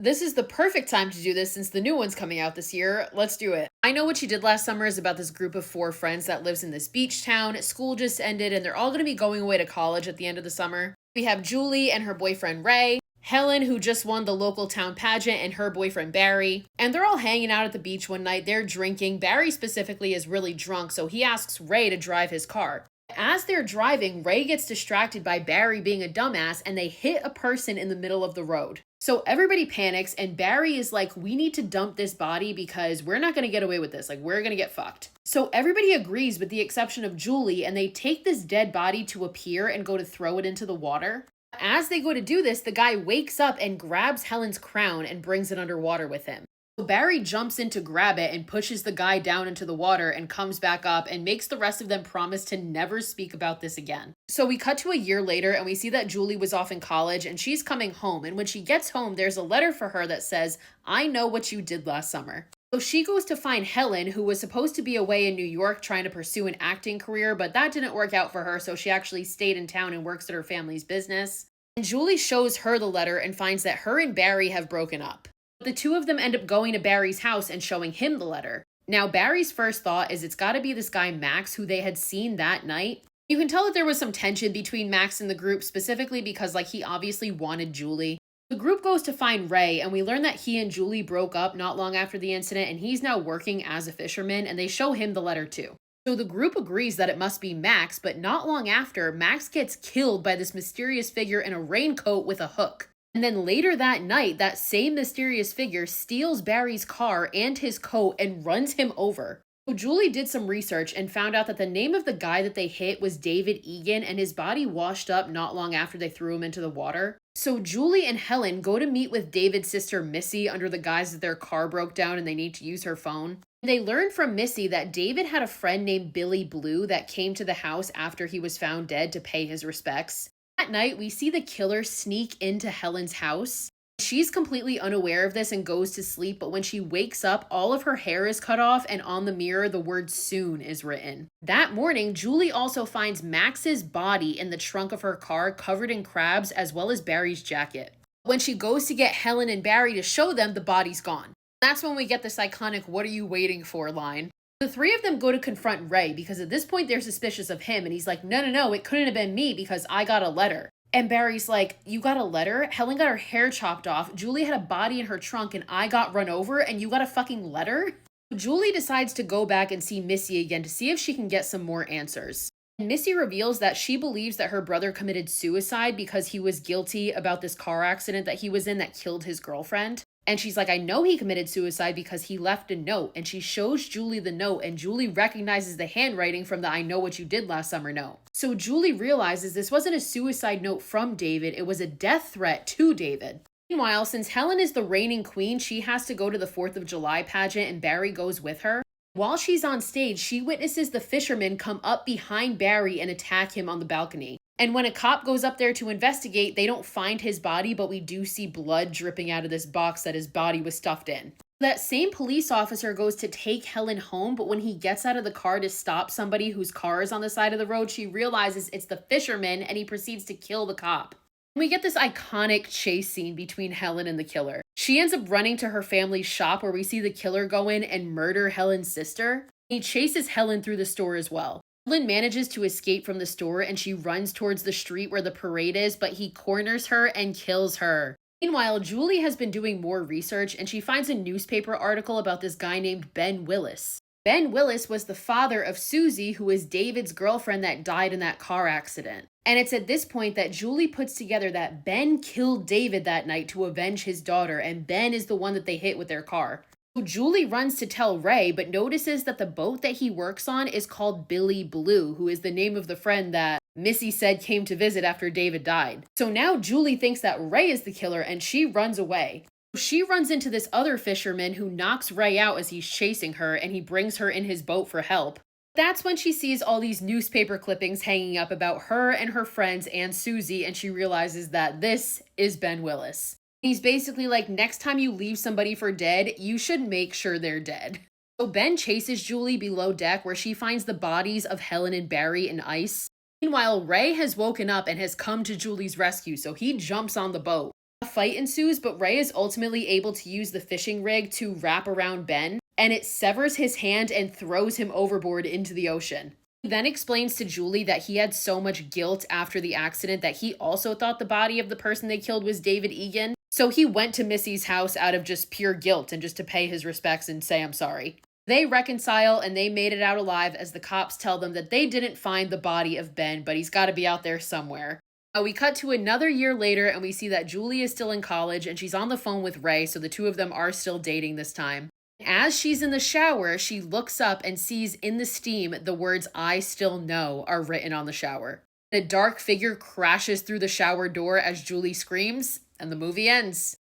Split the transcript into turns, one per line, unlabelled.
This is the perfect time to do this since the new one's coming out this year. Let's do it. I Know What You Did Last Summer is about this group of four friends that lives in this beach town. School just ended and they're all going to be going away to college at the end of the summer. We have Julie and her boyfriend Ray, Helen, who just won the local town pageant, and her boyfriend Barry. And they're all hanging out at the beach one night. They're drinking. Barry specifically is really drunk, so he asks Ray to drive his car. As they're driving, Ray gets distracted by Barry being a dumbass and they hit a person in the middle of the road. So everybody panics and Barry is like, we need to dump this body because we're not going to get away with this. Like, we're going to get fucked. So everybody agrees with the exception of Julie, and they take this dead body to a pier and go to throw it into the water. As they go to do this, the guy wakes up and grabs Helen's crown and brings it underwater with him. So Barry jumps in to grab it and pushes the guy down into the water and comes back up and makes the rest of them promise to never speak about this again. So we cut to a year later and we see that Julie was off in college and she's coming home. And when she gets home, there's a letter for her that says, "I know what you did last summer." So she goes to find Helen, who was supposed to be away in New York trying to pursue an acting career, but that didn't work out for her. So she actually stayed in town and works at her family's business. And Julie shows her the letter and finds that her and Barry have broken up. The two of them end up going to Barry's house and showing him the letter. Now, Barry's first thought is it's got to be this guy Max who they had seen that night. You can tell that there was some tension between Max and the group, specifically because he obviously wanted Julie. The group goes to find Ray, and we learn that he and Julie broke up not long after the incident, and he's now working as a fisherman, and they show him the letter too. So the group agrees that it must be Max, but not long after, Max gets killed by this mysterious figure in a raincoat with a hook. And then later that night, that same mysterious figure steals Barry's car and his coat and runs him over. So Julie did some research and found out that the name of the guy that they hit was David Egan, and his body washed up not long after they threw him into the water. So Julie and Helen go to meet with David's sister Missy under the guise that their car broke down and they need to use her phone. They learn from Missy that David had a friend named Billy Blue that came to the house after he was found dead to pay his respects. That night, we see the killer sneak into Helen's house. She's completely unaware of this and goes to sleep, but when she wakes up, all of her hair is cut off and on the mirror, the word "soon" is written. That morning, Julie also finds Max's body in the trunk of her car covered in crabs as well as Barry's jacket. When she goes to get Helen and Barry to show them, the body's gone. That's when we get this iconic "what are you waiting for" line. The three of them go to confront Ray because at this point they're suspicious of him, and he's like, no, it couldn't have been me because I got a letter. And Barry's like, you got a letter? Helen got her hair chopped off, Julie had a body in her trunk, and I got run over, and you got a fucking letter? Julie decides to go back and see Missy again to see if she can get some more answers. And Missy reveals that she believes that her brother committed suicide because he was guilty about this car accident that he was in that killed his girlfriend. And she's like, I know he committed suicide because he left a note. And she shows Julie the note, and Julie recognizes the handwriting from the "I know what you did last summer" note. So Julie realizes this wasn't a suicide note from David, it was a death threat to David. Meanwhile, since Helen is the reigning queen, she has to go to the 4th of July pageant and Barry goes with her. While she's on stage, she witnesses the fishermen come up behind Barry and attack him on the balcony. And when a cop goes up there to investigate, they don't find his body, but we do see blood dripping out of this box that his body was stuffed in. That same police officer goes to take Helen home, but when he gets out of the car to stop somebody whose car is on the side of the road, she realizes it's the fisherman and he proceeds to kill the cop. We get this iconic chase scene between Helen and the killer. She ends up running to her family's shop where we see the killer go in and murder Helen's sister. He chases Helen through the store as well. Helen manages to escape from the store and she runs towards the street where the parade is, but he corners her and kills her. Meanwhile, Julie has been doing more research and she finds a newspaper article about this guy named Ben Willis. Ben Willis was the father of Susie, who is David's girlfriend that died in that car accident. And it's at this point that Julie puts together that Ben killed David that night to avenge his daughter, and Ben is the one that they hit with their car. So Julie runs to tell Ray, but notices that the boat that he works on is called Billy Blue, who is the name of the friend that Missy said came to visit after David died. So now Julie thinks that Ray is the killer and she runs away. She runs into this other fisherman who knocks Ray out as he's chasing her, and he brings her in his boat for help. That's when she sees all these newspaper clippings hanging up about her and her friends and Susie, and she realizes that this is Ben Willis. He's basically like, next time you leave somebody for dead, you should make sure they're dead. So Ben chases Julie below deck where she finds the bodies of Helen and Barry in ice. Meanwhile, Ray has woken up and has come to Julie's rescue, so he jumps on the boat. fight ensues, but Ray is ultimately able to use the fishing rig to wrap around Ben, and it severs his hand and throws him overboard into the ocean. He then explains to Julie that he had so much guilt after the accident that he also thought the body of the person they killed was David Egan. So he went to Missy's house out of just pure guilt and just to pay his respects and say, I'm sorry. They reconcile and they made it out alive as the cops tell them that they didn't find the body of Ben, but he's got to be out there somewhere. We cut to another year later and we see that Julie is still in college and she's on the phone with Ray, so the two of them are still dating this time. As she's in the shower, she looks up and sees in the steam the words "I still know" are written on the shower. A dark figure crashes through the shower door as Julie screams, and the movie ends.